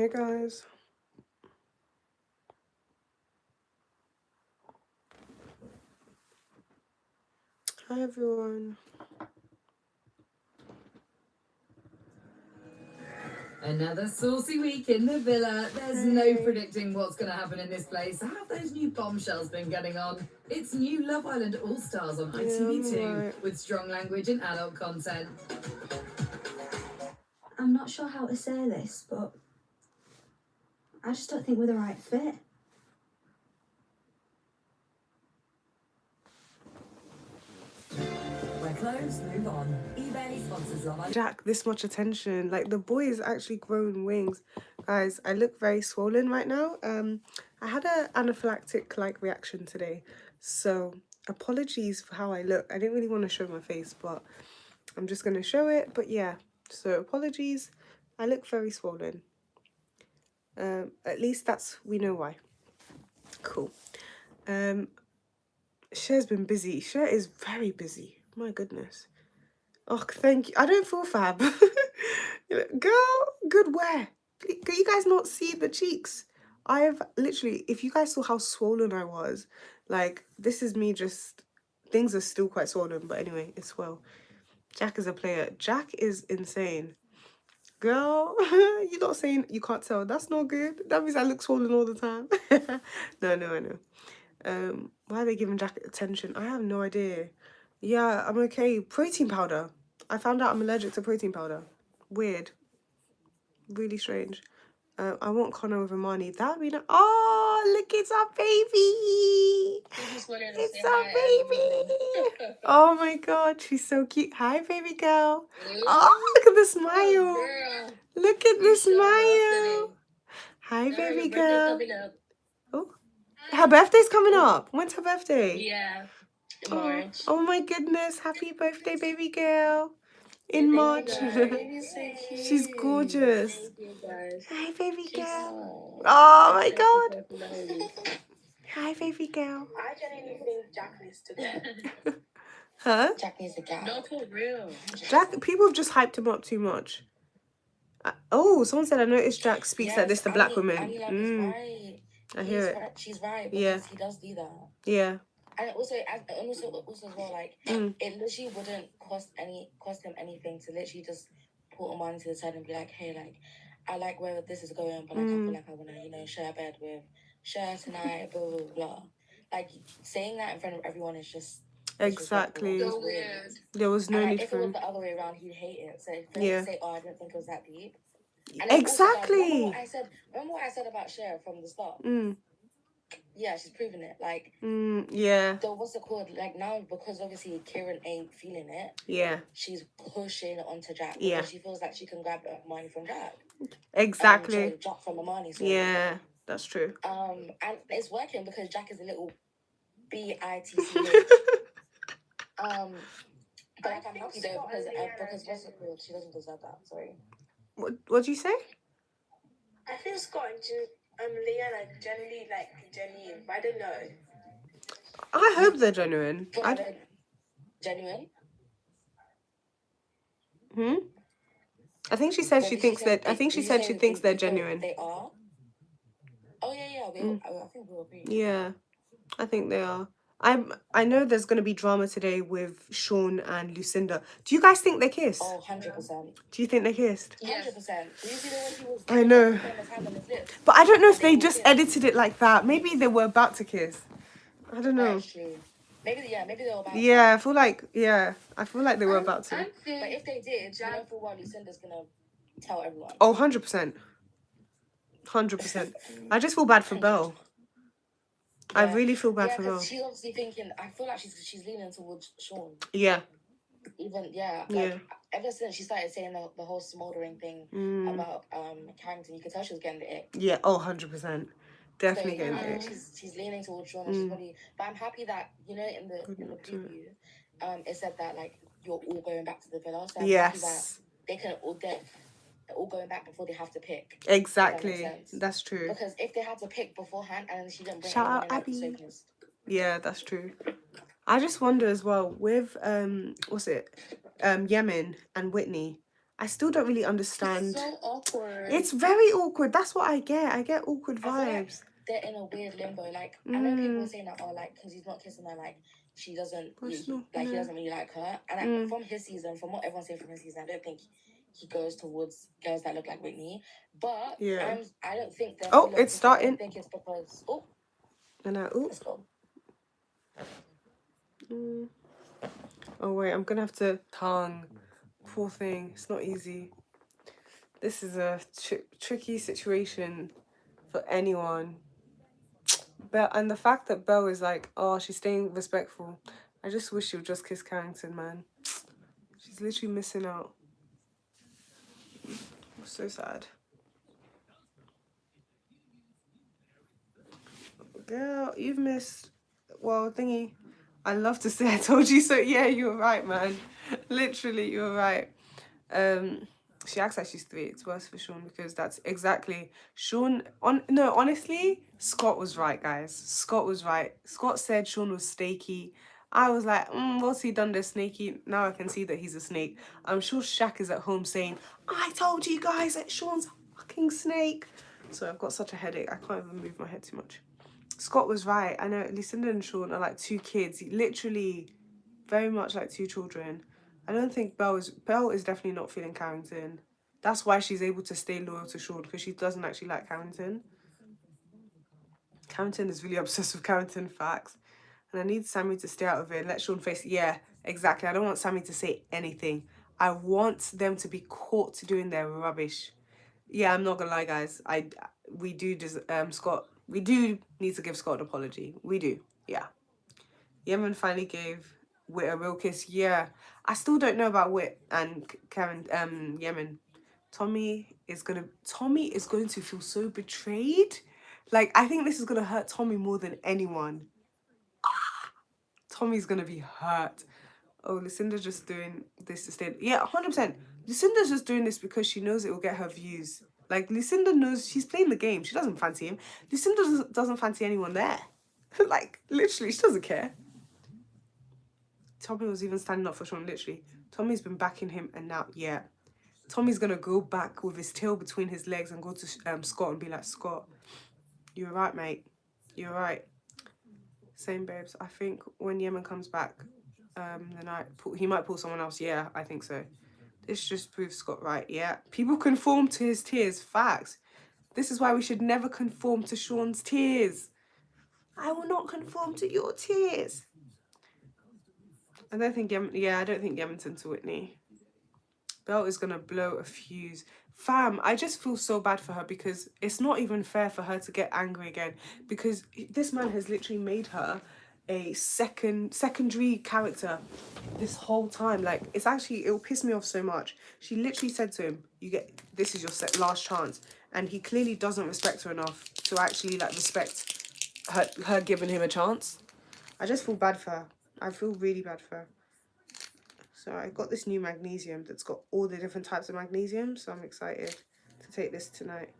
Hey guys. Hi everyone. Another saucy week in the villa. There's no predicting what's going to happen in this place. How have those new bombshells been getting on? It's new Love Island All Stars on ITV2 right. with strong language and adult content. I'm not sure how to say this, but I just don't think we're the right fit. Where clothes move on. eBay sponsors Love Island. Jack, this much attention. Like, the boy is actually growing wings. Guys, I look very swollen right now. I had an anaphylactic reaction today. So apologies for how I look. I didn't really want to show my face, but I'm just gonna show it. But yeah, so apologies. I look very swollen. At least we know why. Cool. Cher's been busy. Cher is very busy. My goodness. Oh, thank you. I don't feel fab. Girl, good wear. Can you guys not see the cheeks? I've literally, if you guys saw how swollen I was, like, this is me just, things are still quite swollen, but anyway, it's well. Jack is a player. Jack is insane. Girl, you're not saying you can't tell. That's not good. That means I look swollen all the time. No, I know. Why are they giving Jack attention? I have no idea. Yeah, I'm okay. Protein powder. I found out I'm allergic to protein powder. Weird. Really strange. I want Connor with Imani. That would be nice. Oh, look, it's our baby. It's our baby. Oh my god, she's so cute. Hi, baby girl. Oh, look at the smile. Look at the smile. Hi, baby girl. Oh, her birthday's coming up. When's her birthday? Yeah. Oh my goodness. Happy birthday, baby girl. In March. She's gorgeous. Hi, baby girl. Oh my god. Hi, baby girl. I genuinely think Jack needs to go. Huh? Jack needs to go. No, for real. Jack, people have just hyped him up too much. Oh, someone said I noticed Jack speaks like this to black women. I hear it. She's right. Yeah. He does do that. Yeah. And also as well, like, it literally wouldn't cost him anything to literally just put a man to the side and be like, hey, like, I like where this is going, but like, I feel like I want to, share a bed with Cher tonight, blah, blah, blah. Like, saying that in front of everyone is just... Exactly. So weird. There was no need if for it was him. the other way around, he'd hate it. So if Yeah. say, oh, I didn't think it was that deep. And exactly. Also, remember what I said about Cher from the start? Yeah, she's proven it. Like, yeah. So what's it called? Like, now, because obviously Kieran ain't feeling it. Yeah. She's pushing onto Jack. Yeah. Because she feels like she can grab money from Jack. Exactly. Jack from the money. Yeah, that's true. And it's working because Jack is a little bitch. But like, I'm happy though because what's it called? She doesn't deserve that. Sorry. What'd you say? I think Scott and Leanne are genuinely genuine, but I don't know. I hope they're genuine. Genuine? I think she said she thinks that. I think she said she thinks they're genuine. They are. Oh yeah. I think we'll agree. Yeah, I think they are. I know there's going to be drama today with Sean and Lucinda. Do you guys think they kissed? Oh, 100%. Do you think they kissed? 100%. I know. But I don't know if they just edited it like that. Maybe they were about to kiss. I don't know. Maybe they were about to. Yeah, I feel like they were about to. But if they did, I don't feel well Lucinda's going to tell everyone. Oh, 100%. 100%. I just feel bad for Belle. Yeah. I really feel bad for Belle. She's obviously thinking, I feel like she's leaning towards Sean. Yeah. Even, ever since she started saying the whole smouldering thing about Carrington, you could tell she was getting the ick. Yeah, 100%. Definitely getting the ick. She's leaning towards Sean. And she's probably, but I'm happy that, in the preview, it said that, like, you're all going back to the villa. So I'm happy that they can all get... all going back before they have to pick. Exactly. That's true. Because if they had to pick beforehand and she didn't bring shout out Abby. So yeah, that's true. I just wonder as well with Yemen and Whitney. I still don't really understand. It's so awkward. It's very awkward. That's what I get. I get awkward I feel like vibes. they're in a weird limbo. Like, I know people were saying that, oh, like, because he's not kissing her, like, she doesn't, But it's he, not, like, he no. doesn't really like her. And from his season, from what everyone's saying from his season, I don't think he goes towards girls that look like Whitney. But Yeah. I don't think they're. Oh, it's starting. I don't think it's because. Oh, And I, let's go. Oh wait, I'm gonna have to tongue. Poor thing. It's not easy. This is a tricky situation for anyone. And the fact that Belle is like, oh, she's staying respectful. I just wish she would just kiss Carrington, man. She's literally missing out. So sad. Girl, you've missed. Well, thingy. I love to say I told you so. Yeah, you were right, man. Literally, you were right. She acts like she's 3. It's worse for Sean because that's exactly Sean. Honestly, Scott was right, guys. Scott was right. Scott said Sean was snaky. I was like, what's he done this snaky? Now I can see that he's a snake. I'm sure Shaq is at home saying, I told you guys that Sean's a fucking snake. So I've got such a headache. I can't even move my head too much. Scott was right. I know Lucinda and Sean are like 2 kids. Literally, very much like 2 children. I don't think Belle is definitely not feeling Carrington. That's why she's able to stay loyal to Sean, because she doesn't actually like Carrington. Carrington is really obsessed with Carrington, facts. And I need Sammy to stay out of it and let Sean face. Yeah, exactly. I don't want Sammy to say anything. I want them to be caught doing their rubbish. Yeah, I'm not gonna lie, guys. We do Scott. We do need to give Scott an apology. We do. Yeah. Yemen finally gave Wit a real kiss. Yeah. I still don't know about Wit and Yemen. Tommy is going to feel so betrayed. Like, I think this is going to hurt Tommy more than anyone. Tommy's going to be hurt. Oh, Lucinda's just doing this to stay. Yeah, 100%. Lucinda's just doing this because she knows it will get her views. Like, Lucinda knows she's playing the game. She doesn't fancy him. Lucinda doesn't fancy anyone there. Like, literally, she doesn't care. Tommy was even standing up for Sean, literally. Tommy's been backing him, and now, yeah. Tommy's going to go back with his tail between his legs and go to Scott and be like, Scott, you're right, mate. You're right. Same, babes. I think when Yemen comes back, he might pull someone else. Yeah, I think so. This just proves Scott right. Yeah. People conform to his tears. Facts. This is why we should never conform to Sean's tears. I will not conform to your tears. I don't think Yementon to Whitney. Belle is gonna blow a fuse. Fam, I just feel so bad for her because it's not even fair for her to get angry again, because this man has literally made her a secondary character this whole time. Like, it'll piss me off so much. She literally said to him, this is your last chance, and he clearly doesn't respect her enough to actually like respect her giving him a chance. I just feel bad for her. I feel really bad for her. So I got this new magnesium that's got all the different types of magnesium. So I'm excited to take this tonight.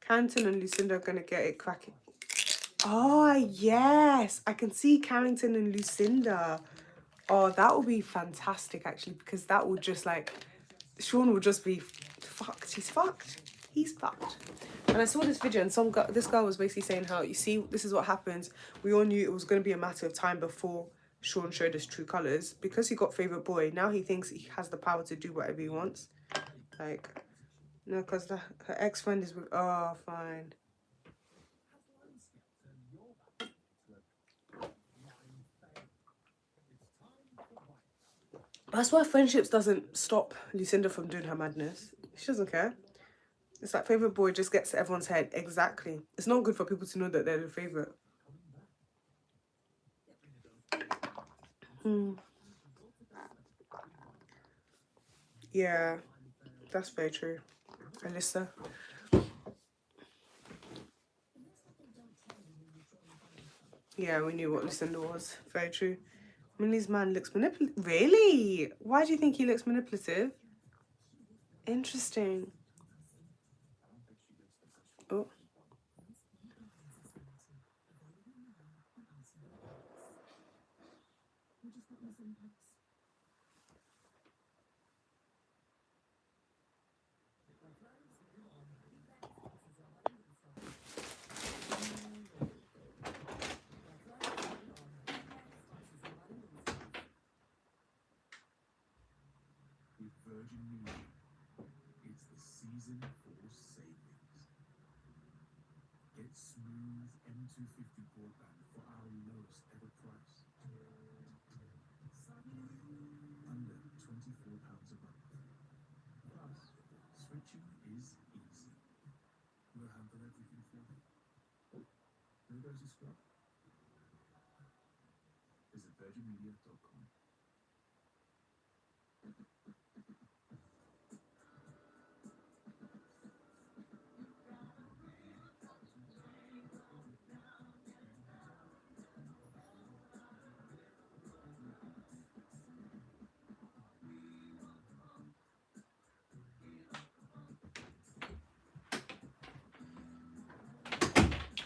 Carrington and Lucinda are going to get it cracking. Oh, yes. I can see Carrington and Lucinda. Oh, that will be fantastic, actually, because that will just like... Sean will just be fucked. He's fucked. He's fucked. And I saw this video and this girl was basically saying how, you see, this is what happens. We all knew it was going to be a matter of time before Sean showed his true colours. Because he got favourite boy, now he thinks he has the power to do whatever he wants. Like, no, because her ex-friend is with... Oh, fine. That's why friendships doesn't stop Lucinda from doing her madness. She doesn't care. It's like favourite boy just gets to everyone's head. Exactly. It's not good for people to know that they're the favourite. Yeah, that's very true. Alyssa. Yeah, we knew what Lucinda was. Very true. Millie's man looks manipulative. Really? Why do you think he looks manipulative? Interesting. Oh.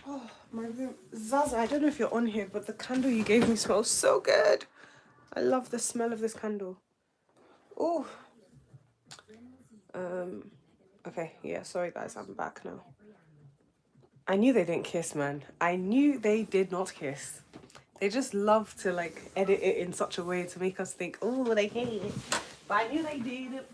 Oh, my room. Zaza, I don't know if you're on here, but the candle you gave me smells so good. I love the smell of this candle. Oh. Okay, yeah, sorry guys, I'm back now. I knew they didn't kiss, man. I knew they did not kiss. They just love to like edit it in such a way to make us think, oh, they hate it. But I knew they didn't.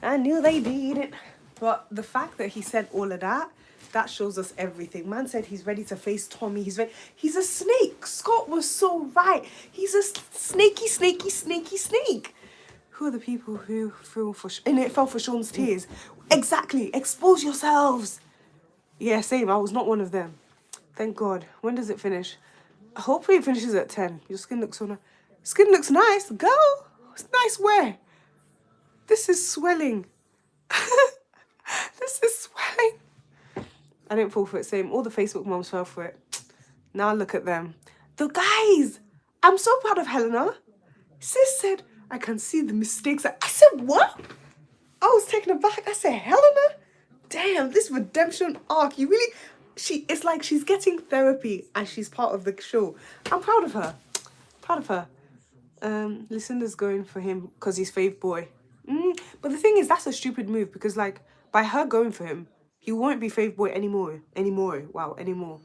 I knew they didn't. But the fact that he said all of that, that shows us everything. Man said he's ready to face Tommy. He's ready. He's a snake. Scott was so right. He's a snaky, snaky, snaky snake. Who are the people who fell for Sean's tears? Exactly. Expose yourselves. Yeah, same. I was not one of them. Thank God. When does it finish? Hopefully it finishes at 10. Your skin looks so nice. Skin looks nice. Girl. It's nice where? This is swelling. This is swelling. I didn't fall for it. Same. All the Facebook moms fell for it. Now look at them. The guys. I'm so proud of Helena. Sis said, I can see the mistakes. I said, what? I was taken aback. I said, Helena? Damn, this redemption arc. You really... It's like she's getting therapy and she's part of the show. I'm proud of her. Proud of her. Lucinda's going for him because he's fave boy. But the thing is, that's a stupid move because, like, by her going for him, he won't be fave boy anymore. Wow, anymore.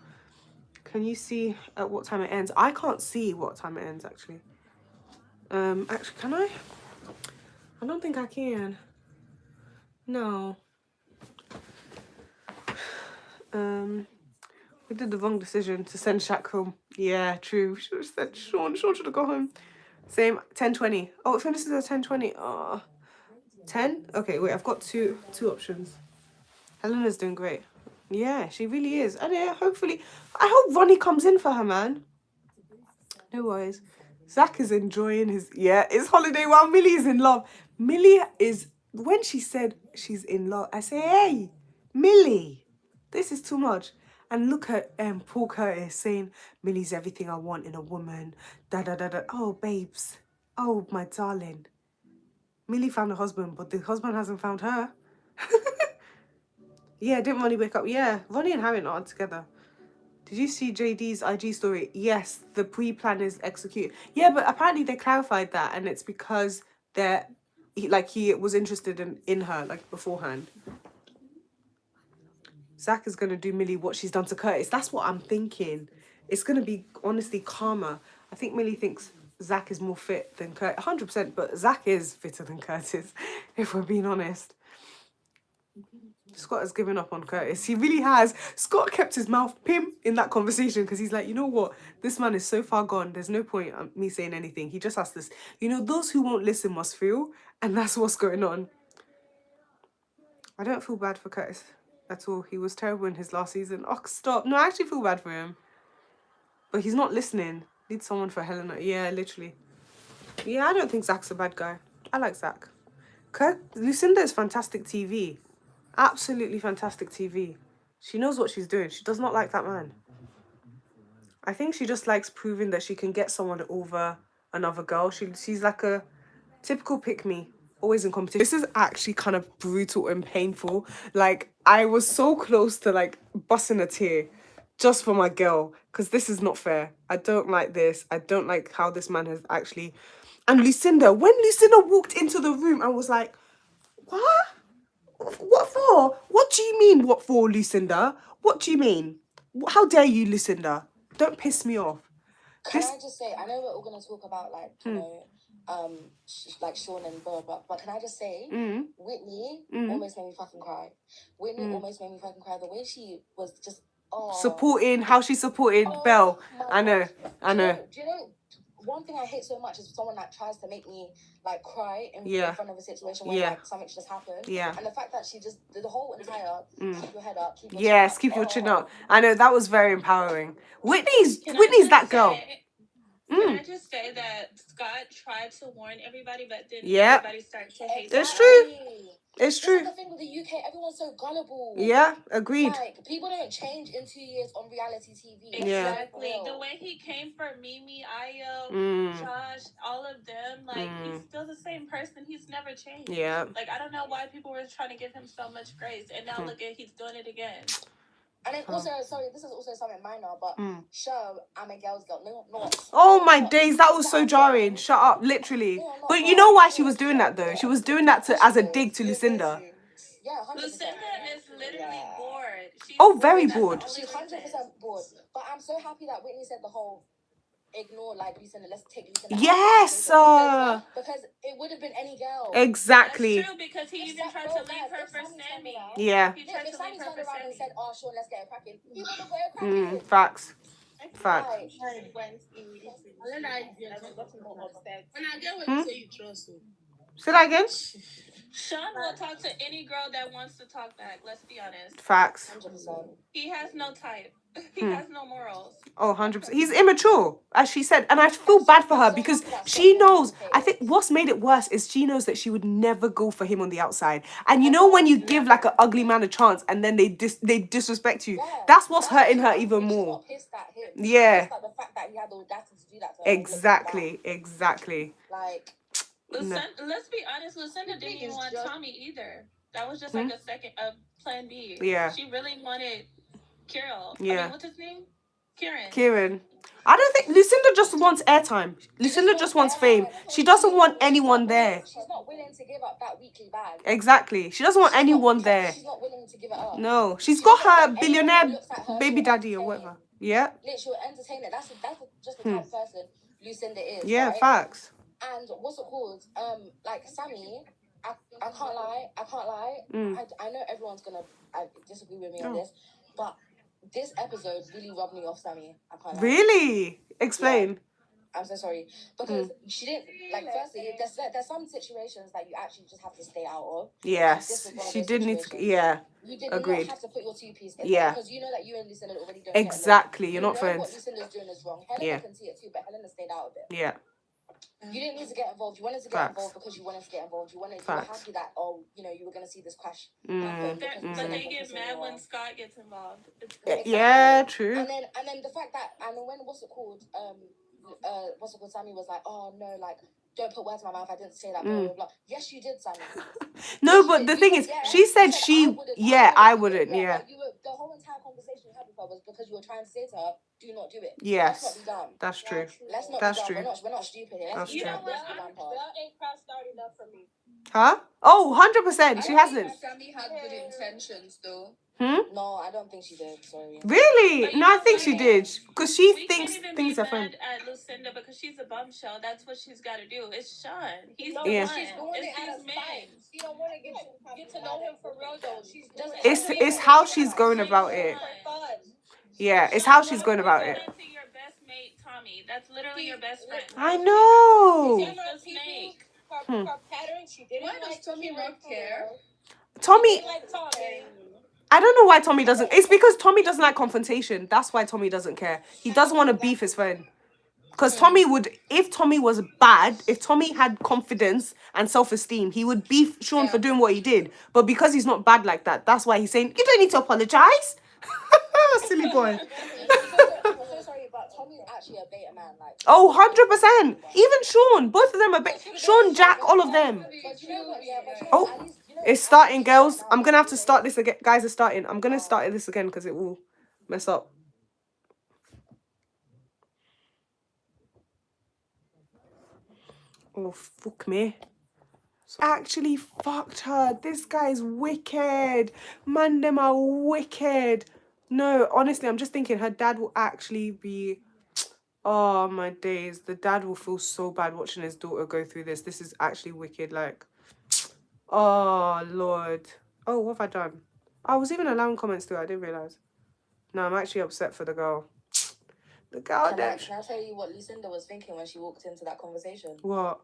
Can you see at what time it ends? I can't see what time it ends, actually. Actually, can I? I don't think I can. No. We did the wrong decision to send Shaq home. Yeah, true. Should have said Sean. Sean should have gone home. Same, 10:20. Oh, it finishes at 10:20. Oh. 10? Okay, wait, I've got two options. Helena's doing great. Yeah, she really is. And yeah, hopefully, I hope Ronnie comes in for her, man. No worries. Zach is enjoying his, it's holiday while Millie is in love. Millie is, when she said she's in love, I say, hey, Millie, this is too much. And look at Paul Curtis saying, Millie's everything I want in a woman. Da da da da. Oh, babes. Oh, my darling. Millie found a husband, but the husband hasn't found her. Yeah, didn't Ronnie wake up? Yeah, Ronnie and Harriet aren't together. Did you see JD's IG story? Yes, the pre-plan is executed. Yeah, but apparently they clarified that, and it's because he was interested in her, like, beforehand. Zach is going to do Millie what she's done to Curtis. That's what I'm thinking. It's going to be, honestly, karma. I think Millie thinks Zach is more fit than Curtis. 100%, but Zach is fitter than Curtis, if we're being honest. Scott has given up on Curtis. He really has. Scott kept his mouth pim in that conversation because he's like, you know what? This man is so far gone. There's no point me saying anything. He just has this. You know, those who won't listen must feel. And that's what's going on. I don't feel bad for Curtis at all. He was terrible in his last season. Oh, stop. No, I actually feel bad for him. But he's not listening. Need someone for Helena. Yeah, literally. Yeah, I don't think Zach's a bad guy. I like Zach. Lucinda is fantastic TV. Absolutely fantastic TV. She knows what she's doing. She does not like that man. I think she just likes proving that she can get someone over another girl. She's like a typical pick-me, always in competition. This is actually kind of brutal and painful. Like, I was so close to, like, busting a tear just for my girl, because this is not fair. I don't like this. I don't like how this man has actually. And Lucinda, when Lucinda walked into the room, I was like, what? What for? What do you mean, what for, Lucinda? What do you mean? How dare you, Lucinda? Don't piss me off. Can I just say, I know we're all going to talk about, like, you know, like Sean and blah, blah, but can I just say, Whitney almost made me fucking cry. Whitney almost made me fucking cry. The way she was just, supporting, how she supported Belle. I know. Do you know, one thing I hate so much is someone that tries to make me, like, cry in front of a situation where, like, something just happened. Yeah. And the fact that she just, the whole entire, keep your head up, keep your chin up. Keep your chin up. I know, that was very empowering. Whitney's that girl. Can I just say that Scott tried to warn everybody, but then everybody started to hate It's Scott? true. It's true. This is the thing with the UK. Everyone's so gullible. Yeah, agreed. Like, people don't change in 2 years on reality TV. Exactly. The way he came for Mimi, Ayo, Josh, all of them, like, he's still the same person. He's never changed. Yeah. Like, I don't know why people were trying to give him so much grace, and now look at he's doing it again. And then also, sorry, this is also something minor, but show I'm a girl's girl. No, not. Oh my days, that was so jarring. Shut up, literally. But you know why she was doing that though? She was doing that as a dig to Lucinda. Yeah, 100%. Lucinda is literally bored. She's very bored. She's 100% bored. But I'm so happy that Whitney said the whole ignore like Lucinda. Let's take Lucinda. Yes. Because it would have been any girl. Exactly. That's true, because he even tried to leave her for Sammy. Yeah. He tried to leave her for Sammy and Sammy. said, "Oh, Sean, let's get it cracking." He would have got it cracking. Facts. Say that again. Sean will talk to any girl that wants to talk back. Let's be honest. Facts. 100%. He has no type. He has no morals. Oh, 100%. He's immature, as she said. And I feel bad for her because she knows. I think what's made it worse is she knows that she would never go for him on the outside. And you know when you give like an ugly man a chance and then they disrespect you, that's what's hurting her even more. Yeah. The fact that he had the audacity to do that to her. Exactly. Like, let's be honest, Lucinda didn't even want Tommy either. That was just like a plan B. Yeah. She really wanted Kirill. Yeah. I mean, what's his name? Kieran. I don't think Lucinda just wants airtime. Lucinda just wants fame. She doesn't want anyone there. She's not willing to give up that weekly bag. Exactly. She doesn't want anyone there. She's not willing to give it up. No. She's got her billionaire baby daddy or whatever. Yeah. Literally, she'll entertain it. That's just the type of person Lucinda is. Yeah, right? facts. And what's it called? Like Sammy, I can't lie. I know everyone's gonna disagree with me on this, but this episode really rubbed me off Sammy. I can't lie. Really? Explain. Yeah. I'm so sorry. Because she didn't, like, firstly, there's some situations that you actually just have to stay out of. Yes. She did need to, yeah. You did Agreed. not have to put your two-piece in. Yeah. Because you know that you and Lucinda already don't Exactly. get You're not friends. What Lucinda's doing is wrong. Helena can see it too, but Helena stayed out of it. Yeah. You didn't need to get involved. You wanted to get involved because you wanted to get involved. You were happy that, you were going to see this crash happen. But they get mad when Scott gets involved. Yeah, true. And then the fact that, and when, Sammy was like, oh no, like, don't put words in my mouth, I didn't say that, blah, blah, blah. Yes, you did, Sammy. No, but the thing is, she said I wouldn't, yeah. The whole entire conversation you had with her was because you were trying to say to her, do not do it. Yes. Let's not be dumb. That's true. Let's not That's be true. dumb. We're not stupid here. That's You true. know what? Belle ain't crossed out enough for me. Huh? Oh, 100%. She hasn't. Sammy had good intentions, though. No, I don't think she did. Sorry. Really? No, I think she did. Because she We thinks can't even things be are fun. mad at Lucinda because she's a bombshell. That's what she's got to do. It's Sean. He's the Yeah. one. She's doing It's it out his of man. spite. She don't want to get to know him for real, though. She's doing It's how she's going about it. Yeah, it's how she's going about it. To your best mate, Tommy. That's literally your best friend. I know. He's the snake. her pattern. She didn't like Tommy not care? Tommy, like Tommy. I don't know why Tommy doesn't. It's because Tommy doesn't like confrontation. That's why Tommy doesn't care. He doesn't want to beef his friend. Because Tommy would, if Tommy was bad, if Tommy had confidence and self-esteem, he would beef Sean for doing what he did. But because he's not bad like that, that's why he's saying, you don't need to apologize. Silly boy. I'm so sorry, but Tommy's actually a beta man. Like, Oh, 100%. Even Sean. Both of them are Sean, Jack, all of them. but you know what? Yeah, but you know, Oh, at least, you know, it's starting, girls. I'm going to have to start this again. Guys are starting. I'm going to start this again because it will mess up. Oh, fuck me. Actually fucked her. This guy's wicked. Man, them are wicked. No, honestly, I'm just thinking her dad will actually be... Oh, my days. The dad will feel so bad watching his daughter go through this. This is actually wicked. Like, oh, Lord. Oh, what have I done? I was even allowing comments too. I didn't realise. No, I'm actually upset for the girl. The girl Can that... I tell you what Lucinda was thinking when she walked into that conversation? What?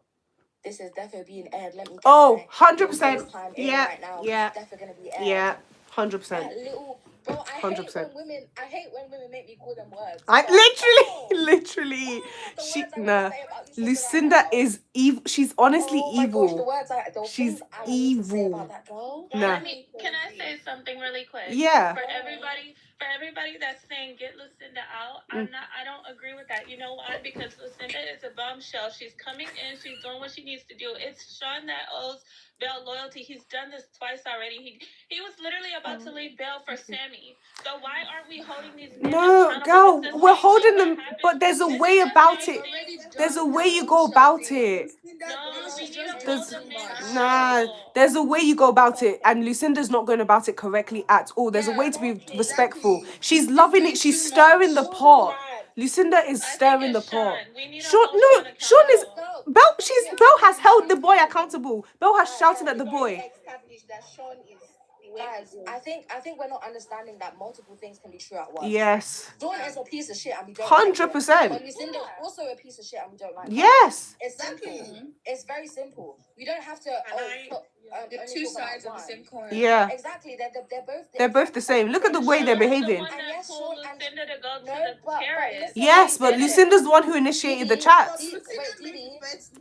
This is definitely being aired. Let me get Oh, my 100%. time Yeah, right now. yeah. It's definitely gonna be aired. Yeah, 100%. That little bro, I hate 100%. when women make me call them words. I Oh, literally, the she, words I want nah. to say about Lucinda right now. is evil. She's honestly Oh my evil. gosh, the words She's things I need to say evil. about that girl. Nah. Can I say something really quick? Yeah. For everybody that's saying get Lucinda out, I don't agree with that. You know why? Because Lucinda is a bombshell. She's coming in, she's doing what she needs to do. It's Sean that owes Belle loyalty. He's done this twice already. He was literally about to leave Belle for Sammy. So why aren't we holding these men No, accountable? girl, we're holding them, but there's a way about it. There's a way you go about it. There's a way you go about it, and Lucinda's not going about it correctly at all. There's a way to be respectful. She's loving it. She's stirring the pot. Lucinda is stirring the pot. Sean is... Belle has held the boy accountable. Belle has shouted at the boy. Established that Sean is... Guys, I think we're not understanding that multiple things can be true at once. Yes. Sean is a piece of shit and we don't 100%. like it. But Lucinda is also a piece of shit and we don't like it. Yes. It's simple. It's very simple. We don't have to the two sides of the same coin. Yeah. Exactly. They're both the same. Look at the way they're behaving. Yes, but Lucinda's the one who initiated the chats.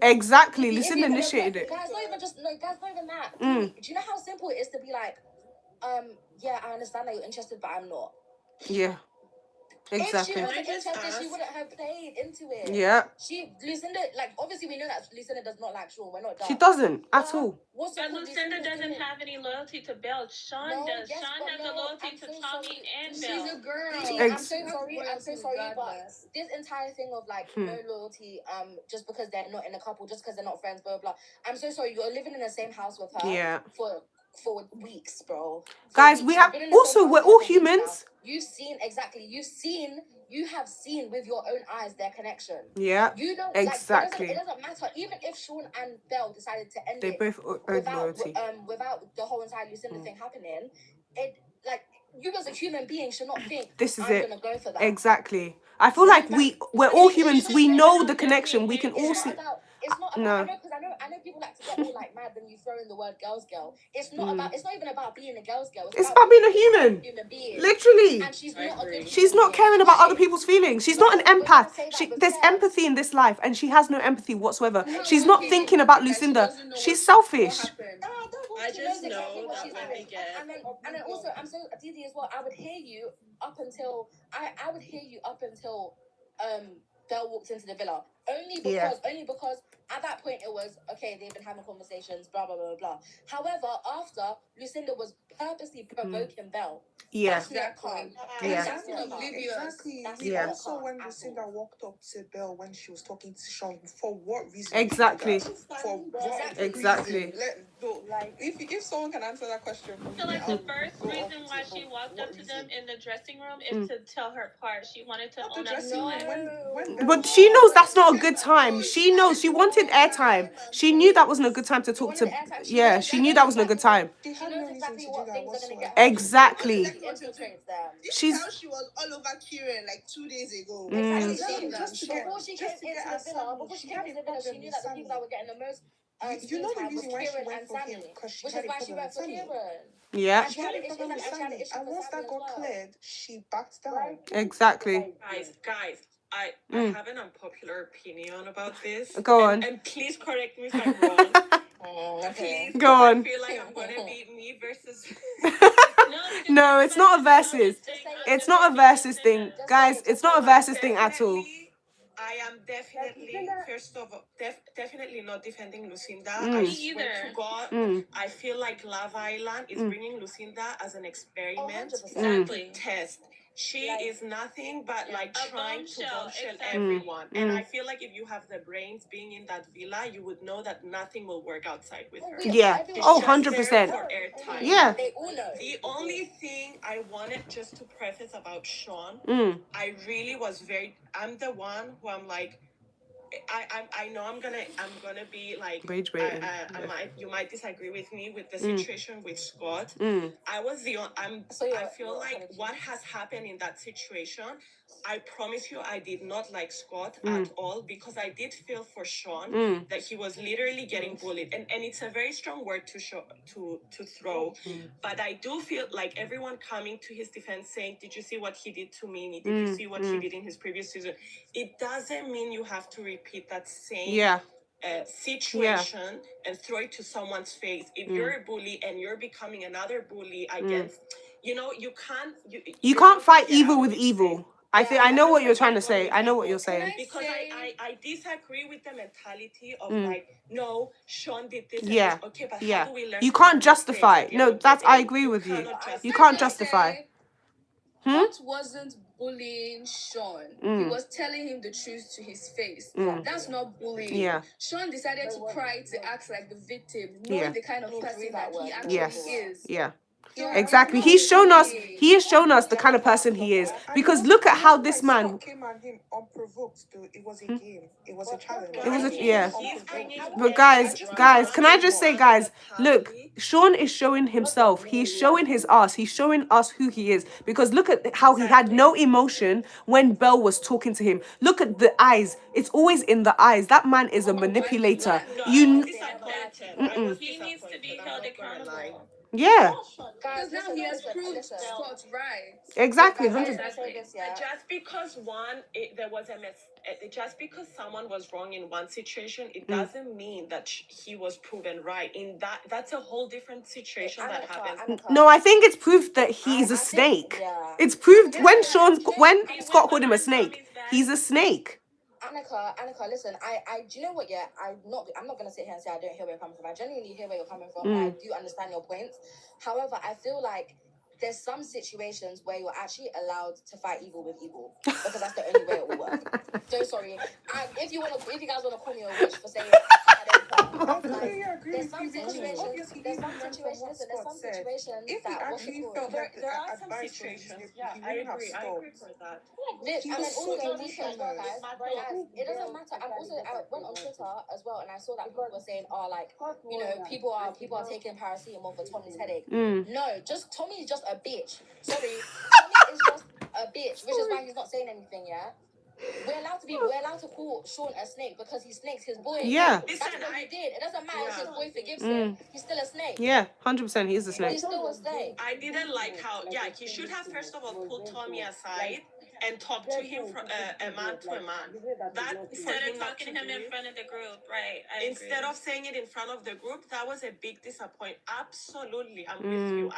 Exactly. Lucinda initiated it. Guys, not even that. Do you know how simple it is to be like, yeah, I understand that you're interested, but I'm not. Yeah. Exactly. If she wasn't interested, she wouldn't have played into it. Yeah. Lucinda, like, obviously we know that Lucinda does not like Sean. We're not done. She doesn't at all. But Lucinda doesn't have any loyalty to Belle. Sean does. Sean has a loyalty to Tommy and Belle. She's a girl. I'm so sorry, but this entire thing of like no loyalty, just because they're not in a couple, just because they're not friends, blah blah. I'm so sorry. You're living in the same house with her. Yeah. For weeks, bro. Guys, we're all humans. You have seen with your own eyes their connection. Yeah. You don't exactly. It doesn't matter. Even if Sean and Belle decided to end they both owed loyalty. Without the whole entire Lucinda thing happening, you as a human being should not think this is I'm gonna go for that. Exactly. I feel like we're all humans. We know the connection. We can all see. It's not about, I know people like to get all like mad when you throw in the word girls girl. It's not about, it's not even about being a girls girl. It's about being a human being. Literally. And she's not caring about other people's feelings. She's not an empath. There's empathy in this life and she has no empathy whatsoever. She's not thinking about Lucinda. She's selfish. I just know that when they get... And then also, I'm so Didi as well. I would hear you up until Belle walked into the villa. Only because at that point it was okay, they've been having conversations, blah blah blah blah. However, after Lucinda was purposely provoking Belle. Yeah. Exactly. Also, when Lucinda walked up to Belle when she was talking to Sean, for what reason? Exactly. For what exactly. reason? If someone can answer that question. I feel like the first reason why she walked up to them in the dressing room is to tell her part. She wanted to own up to it. But she knows that's not a good time. She knows she wanted airtime. She knew that wasn't a good time to talk to. Yeah, she knew that wasn't a good time. She had no reason to do that whatsoever. Exactly. She's how she was all over Kieran like 2 days ago. Before she came into the villa, she knew that the people that were getting the most. You know the reason why she went for him, because she had a problem with Sammy. Yeah. She had a problem with Sammy, and once that got cleared, she backed down. Exactly. Guys, I have an unpopular opinion about this. Go on. And please correct me if I'm wrong. Please, go on. I feel like I'm gonna be me versus. No, it's not a versus. It's not a versus thing, guys. It's not a versus thing at all. I am definitely, first of all, definitely not defending Lucinda. Me either. To God, I feel like Love Island is bringing Lucinda as an experiment Exactly. to test. she is nothing but like A trying to bombshell, bombshell exactly. everyone. And I feel like if you have the brains being in that villa, you would know that nothing will work outside with her. Yeah. It's Oh, just there 100%. for airtime. Yeah. They all know. The only thing I wanted just to preface about Sean, I really was I'm the one who I'm like, I know I'm gonna be like, Rage baiting. you might disagree with me with the situation with Scott. I feel like what has happened in that situation, I promise you I did not like Scott at all, because I did feel for Sean that he was literally getting bullied, and it's a very strong word to throw, but I do feel like everyone coming to his defense saying, did you see what he did to Mimi? Did you see what he did in his previous season? It doesn't mean you have to repeat that same situation and throw it to someone's face. If you're a bully and you're becoming another bully against, you can't fight evil with evil. I know what you're trying to say. I know what you're saying. Because I disagree with the mentality of like, no, Sean did this. Yeah. And okay, but Yeah. how do we learn You from our can't justify. mistakes at the No, end of the that's I day? agree with you. cannot You can't justify. Scott wasn't bullying Sean. He was telling him the truth to his face. That's not bullying. Yeah. Sean decided to cry to act like the victim, knowing the kind of person that he actually Yes. is. Yeah. So Exactly. it's not He has shown us the kind of person he is. Because look at how this man. Scott came at him unprovoked. Though it was a game. It was a challenge. It was yeah. Unprovoked. But guys, can I just say, guys, look, Sean is showing himself. He's showing his ass. He's showing us who he is. Because look at how he had no emotion when Belle was talking to him. Look at the eyes. It's always in the eyes. That man is a manipulator. He needs to be held accountable. Yeah. because now he has proved Scott right. Exactly. Just because there was just because someone was wrong in one situation, it doesn't mean that he was proven right. That's a whole different situation that happens. No, I think it's proof that he's a snake. It's proved when Scott called him a snake, he's a snake. Annika, listen, do you know what, I'm not gonna sit here and say I don't hear where you're coming from. I genuinely hear where you're coming from. I do understand your points. However, I feel like there's some situations where you're actually allowed to fight evil with evil, because that's the only way it will work. So sorry. If you guys wanna call me a witch for saying there's some situations If he actually felt that There are some advice situations. he wouldn't have I agree stopped. for that. It was so doesn't matter. emotional. It doesn't matter. I went on Twitter as well, and I saw that people were saying, "Oh, like, you know, people are taking paracetamol for Tommy's headache." No, Tommy is just a bitch. Sorry, Tommy is just a bitch, which is why he's not saying anything. Yeah, we're allowed to call Sean a snake because he snakes his boy. Yeah. That's what he did. It doesn't matter if his boy forgives him. He's still a snake. Yeah, 100%. He's a snake. He's still a snake. I didn't like how, he should have first of all pulled Tommy aside and talked to him from a man to a man. Instead of talking to him in front of the group, right? Instead of saying it in front of the group, that was a big disappointment. Absolutely, I'm with you.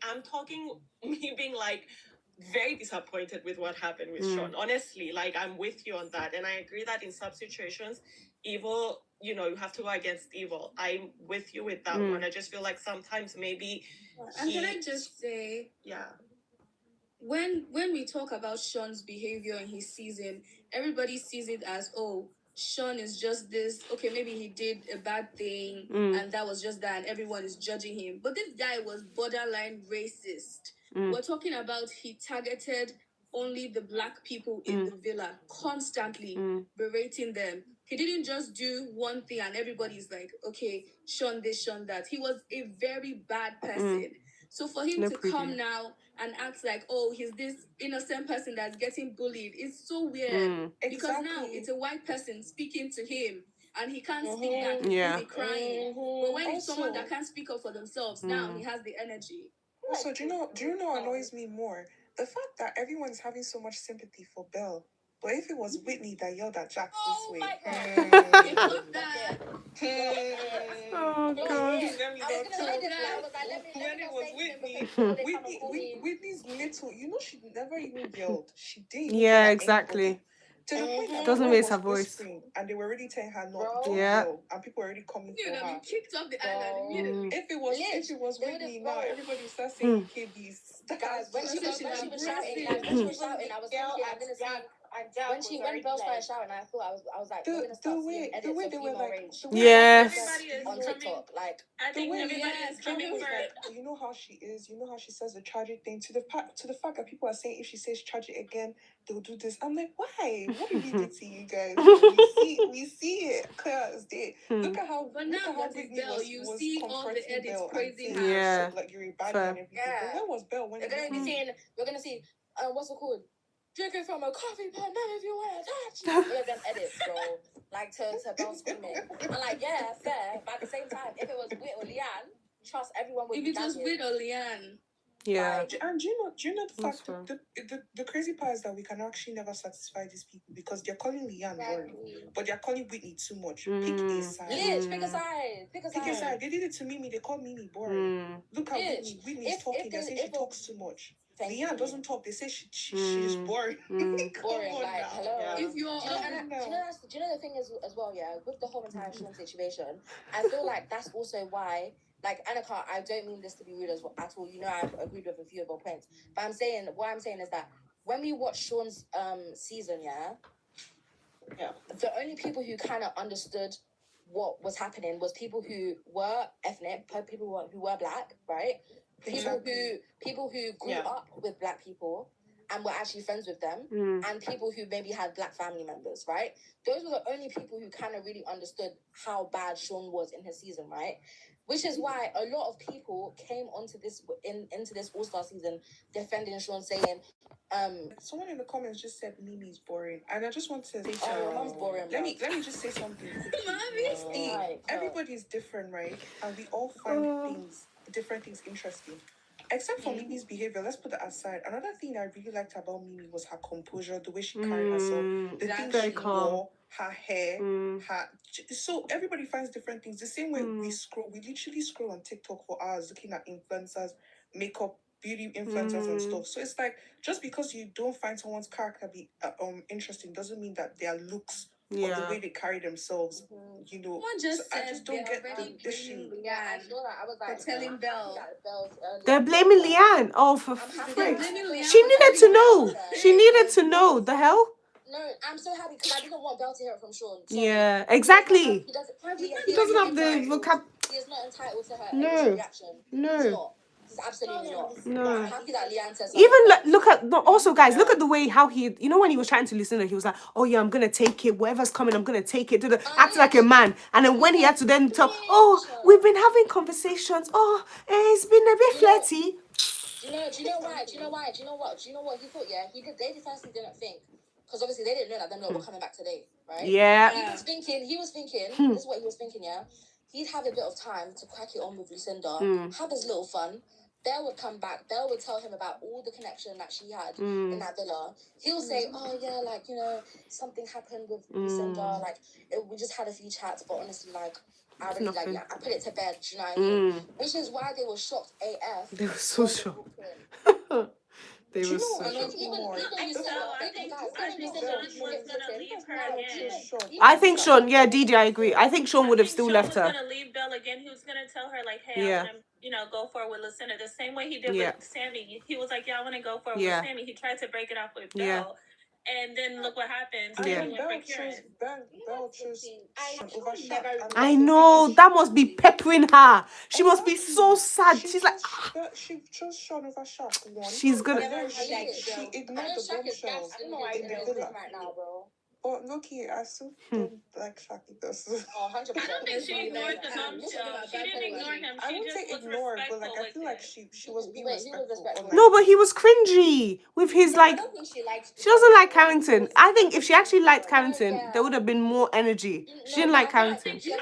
I'm talking me being like very disappointed with what happened with Sean. Honestly, like I'm with you on that, and I agree that in some situations, evil, you have to go against evil. I'm with you with that one. I just feel like sometimes maybe. And can I just say, when we talk about Sean's behavior in his season, everybody sees it as, oh, Sean is just this, okay, maybe he did a bad thing and that was just that, and everyone is judging him. But this guy was borderline racist. We're talking about he targeted only the black people in the villa, constantly berating them. He didn't just do one thing and everybody's like, okay, Sean this, Sean that. He was a very bad person. So for him to come now and act like, oh, he's this innocent person that's getting bullied, it's so weird. Because now it's a white person speaking to him and he can't speak back, he's crying. But when it's someone that can't speak up for themselves, now he has the energy. Also, do you know what annoys me more? The fact that everyone's having so much sympathy for Belle. But if it was Whitney that yelled at Jack this way. Oh, God. When it was Whitney's little, she never even yelled. She didn't. Yeah, exactly. To the point that Doesn't everyone raise was her voice. whispering, and they were already telling her not to Yeah. go, and people were already coming for her. Kicked off the island immediately. If it was Whitney, now everybody would start Mm. saying KBs. Guys, when she was shouting, I was thinking, I'm gonna see. When Belle started shouting, I thought I was like, we're gonna start seeing edits of female rage. Yes. Everybody is On coming. TikTok, like I think everybody is coming for it. You know how she is. You know how she says the tragic thing to the fact that people are saying if she says tragic again, they'll do this. I'm like, why? What did we do to you guys? We see it clear as day. Look at how. But now that is Belle, you see all the edits praising her. Yeah. Like you're a bad and everything. Yeah. But where was Belle when we're gonna see what's it called? Drinking from a coffee pot, none of you want to touch. One of them edits, bro. Like to Belle screaming. I'm like, yeah, fair. But at the same time, if it was Whit or Leanne, trust everyone would If be it was Whit or Leanne. Yeah. And do you know the fact that the crazy part is that we can actually never satisfy these people because they're calling Leanne boring, but they're calling Whitney too much. Pick a side. Pick a side. Pick a side. They did it to Mimi. They called Mimi boring. Look how Whitney is talking. They say she talks too much. Leanne doesn't talk. They say she's boring. Boring. Like, hello. Yeah. If you're, do you know the thing is as well? Yeah, with the whole entire Sean situation, I feel like that's also why. Like, Annika, I don't mean this to be rude at all. You know, I've agreed with a few of your points. But what I'm saying is that when we watched Sean's season, the only people who kind of understood what was happening was people who were ethnic, people who were black, right? People who grew up with black people and were actually friends with them, and people who maybe had black family members, right? Those were the only people who kind of really understood how bad Sean was in his season, right? Which is why a lot of people came onto this into this All-Star season defending Sean, saying, someone in the comments just said Mimi's boring, and I just want to say, Mom's boring. Let me just say something. Everybody's different, right? And we all find different things interesting. Except for Mimi's behavior, let's put that aside. Another thing I really liked about Mimi was her composure, the way she carried herself, the things she wore, her hair, so everybody finds different things. The same way we literally scroll on TikTok for hours looking at influencers, makeup, beauty influencers and stuff. So it's like, just because you don't find someone's character be interesting doesn't mean that their looks or the way they carry themselves, you know. I just don't get the issue. I saw that. I was like, telling Belle. They're blaming Leanne. Oh, for frick. She needed to know. She needed to know. The hell? No, I'm so happy because I didn't want Belle to hear it from Sean. So yeah, exactly. He doesn't have the vocab. He is not entitled to her No. reaction. No. He's not. He's absolutely not. No. I'm happy that Leanne says something. Even look at also guys, look at the way how he, you know, when he was trying to listen to her, he was like, oh yeah, I'm gonna take it, whatever's coming, I'm gonna take it, acting like a man. And then when he had to then tell, oh, we've been having conversations, oh, it's been a bit flirty. Do you know why? Do you know what he thought? Yeah, they firstly didn't think, because obviously they didn't know that them lot were coming back today, right? Yeah. He was thinking, this is what he was thinking, yeah. He'd have a bit of time to crack it on with Lucinda, have his little fun. Belle would come back. Belle would tell him about all the connection that she had in that villa. He'll say, oh yeah, like, you know, something happened with Lucinda. Like, we just had a few chats, but honestly, like, I really, like, I put it to bed, do you know what I mean? Which is why they were shocked AF. They were so shocked. They were so shocked. I think Sean, yeah, Didi, I agree. I think Sean would have still left her. He was going to leave Belle again. He was going to tell her, like, hey, I want to, you know, go forward with Lucinda. The same way he did with Sammy. He was like, yeah, I want to go forward with Sammy. He tried to break it off with Belle. And then look what happened. I know, that must be peppering her. She must be so sad. She's like, she chose Sean over Shaq. She's gonna. She ignored the bombshell in the villa. Right now, bro. But Loki, I still don't like Shaq. Oh, 100%. I don't think she ignored the bombshell. She didn't ignore him. I wouldn't say ignore, but like I feel like she was being respectful. No, but he was cringy with his like. She doesn't like Carrington. I think if she actually liked Carrington, there would have been more energy. She didn't like Carrington. I think she's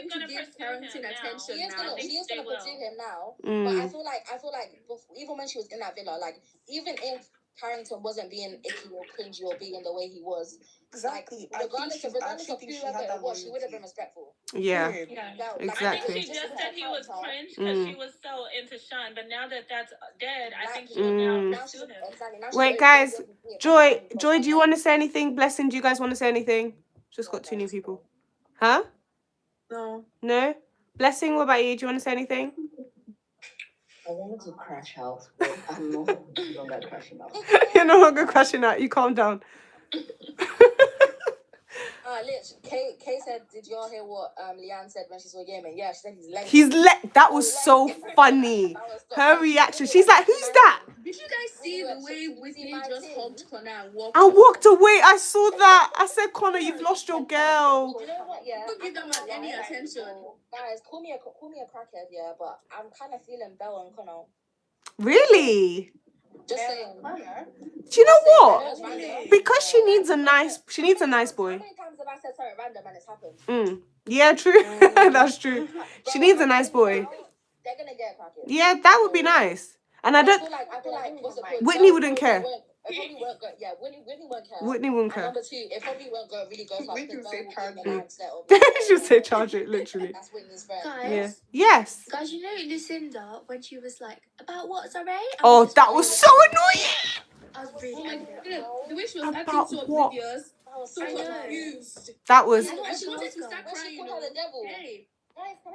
gonna pursue Carrington attention now. She is gonna pursue him now. But I feel like even when she was in that villa, like even if Carrington wasn't being icky or cringy or being the way he was. Exactly. Like, regardless of whoever it was, she would have been respectful. Yeah. Exactly. I think she just said he was cringe because she was so into Sean, but now that that's dead, I think she'll now pursue him. Wait, guys. Joy, do you want to say anything? Blessing, do you guys want to say anything? Just got 2 new people. Huh? No. No? Blessing, what about you? Do you want to say anything? I wanted to crash out, but I'm no longer crashing out. You're no longer crashing out. You calm down. Kay said, did y'all hear what Leanne said when she saw Yemen? Yeah, she said he's that was so funny. Her reaction. She's like, who's that? Did you guys see the way Whitney just hugged Connor and walked? I walked away. I saw that. I said, Connor, you've lost your girl. You know what? Yeah, Don't give them any attention. Guys, call me a crackhead, yeah, but I'm kind of feeling Belle and Connor. Really? Just saying. Do you know what? Because she needs a nice boy. How many times have I said something random and it's happened? Yeah, true. That's true. She needs a nice boy. They're gonna get crackhead. Yeah, that would be nice. And I don't. I feel like what's the point? Whitney wouldn't care. It probably won't go. Yeah, Whitney won't care. Whitney wouldn't care. And number 2, it probably won't go really go far. Whitney will say charge She'll say charge it, literally. That's Whitney's friend. Guys, Yeah. Yes. guys, you know Lucinda when she was like, about what, sorry? Oh, that was so annoying. I was really angry. The way she was acting About so what? oblivious, so I know. confused. That was. And she wanted to start crying, you know. the devil. Hey,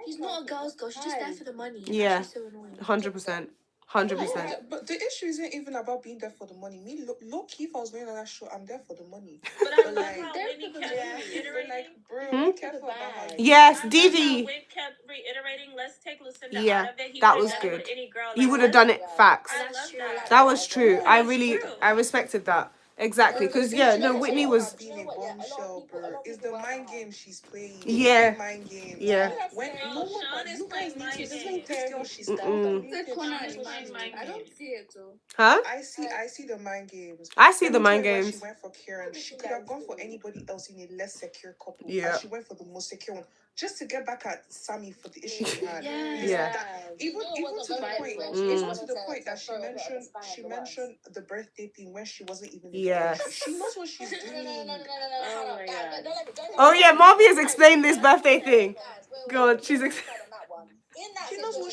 She's not a girl's girl. She's just there for the money. Yeah. She's so annoying. 100%. 100%. But the issue isn't even about being there for the money. Me, low key, if I was going on that show, I'm there for the money. But I love like, how Whitney kept reiterating. like, bro, Hmm? be careful about how you Yes, I love how Didi. Whit kept reiterating, let's take Lucinda Yeah, out of it. He that would've was done it good. with any girl. You Like, would have done it. Facts. I love that. That was true. I really, true. I respected that. Exactly. Because, yeah, no, Whitney was. being a bombshell, bro. It's the mind game she's playing. Yeah. The mind game. Yeah. When No, no one, Sean is you guys playing need mind to this games. girl she's Mm-mm. said Connor She's and playing mind I don't games. see it though. Huh? I see the mind games. I see the Let me mind tell you why games. She went for Kieran. She could have gone for anybody else in a less secure couple. Yeah. And she went for the most secure one. Just to get back at Sammy for the issue she had. Yeah. Even to the point, even to the point that she mentioned the birthday thing when she wasn't even. Yes. She knows what she's doing. Oh my god. Oh, yeah, Marvy has explained this birthday thing. God, she's. She knows what